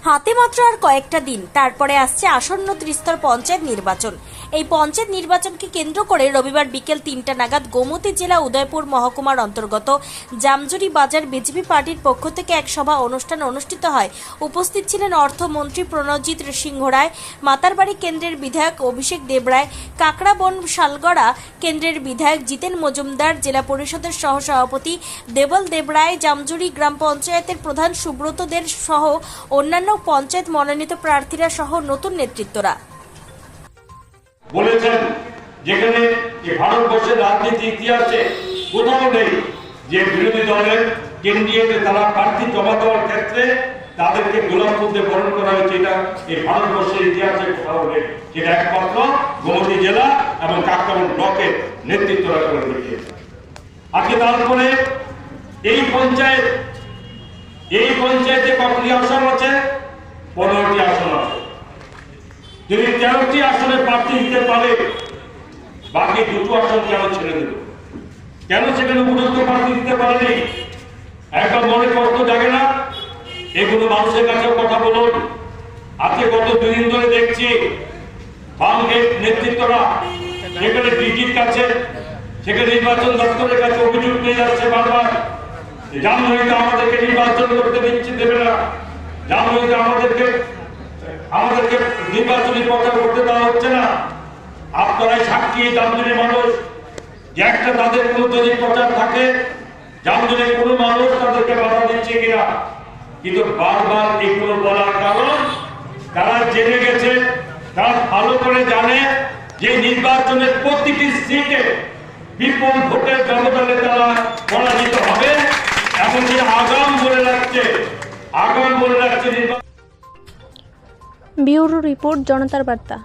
হাতে মাত্র আর কয়েকটা দিন, তারপরে আসছে আসন্ন ত্রিস্তর পঞ্চায়েত নির্বাচন। এই পঞ্চায়েত নির্বাচনকে কেন্দ্র করে রবিবার বিকেল ৩টা নাগাদ গোমতী জেলা উদয়পুর মহকুমার অন্তর্গত জামজুরি বাজার বিজেপি পার্টির পক্ষ থেকে এক সভা অনুষ্ঠান অনুষ্ঠিত হয়। উপস্থিত ছিলেন অর্থমন্ত্রী প্রণজিৎ সিংহ রায়, মাতারবাড়ি কেন্দ্রের বিধায়ক অভিষেক দেবরায়, কাকড়াবন শালগড়া কেন্দ্রের বিধায়ক জিতেন মজুমদার, জেলা পরিষদের সহসভাপতি দেবল দেবরায়, জামজুরি গ্রাম পঞ্চায়েতের প্রধান সুব্রত দের সহ অন্যান্য পঞ্চায়েত মনোনীত প্রার্থীরা সহ নতুন নেতৃত্বরা বলেছেন, যেখানে ভারতবর্ষের রাজনীতি ইতিহাসে কোথাও নেই যে বিরোধী দলের কেন্দ্রীয়তে তারা প্রার্থী জমা দেওয়ার ক্ষেত্রে তাদেরকে গোলাপপুরে বরণ করা হয়েছে। এটা এই ভারতবর্ষের ইতিহাসে কোথাও নেই। সেটা একমাত্র গোমতী জেলা এবং কাকরাবন ব্লকের নেতৃত্বরা করে দেখিয়েছে। আজকে তারপরে এই পঞ্চায়েতে কতটি আসন আছে? 15টি আসন আছে। যদি 13টি আসনে প্রার্থী দিতে পারে, বাকি 2টো আসন কেন ছেড়ে দিল? কেন সেখানে উপযুক্ত প্রার্থী দিতে পারেনি? একবার মনে কষ্ট জাগে না? এগুলো মানুষের কাছেও কথা বলুন। আজকে গত 2 দিন ধরে দেখছি বাম নেতৃত্বরা সেখানে ডিজির কাছে, সেখানে নির্বাচন দপ্তরের কাছে অভিযোগ নিয়ে যাচ্ছে বারবার। জামজুরিতে আমাদেরকে নির্বাচন করতে দেবে না, জামজুরিতে আমাদেরকে নির্বাচনী প্রচার করতে দেওয়া হচ্ছে না। আপনারাই সাক্ষী, জামজুরির মানুষ, যে একটা তাদের কোনো যদি প্রচার থাকে, জামজুরির কোনো মানুষ তাদেরকে বাধা দিচ্ছে কিনা। কিন্তু বারবার এগুলো বলার কারণ তারা জেনে গেছে, তারা ভালো করে জানে যে নির্বাচনের প্রতিটি সিটে বিপুল ভোটের ব্যবধানে তারা পরাজিত হবে। এমনকি আগাম বলে রাখছে ব্যুরো রিপোর্ট, জনতার বার্তা।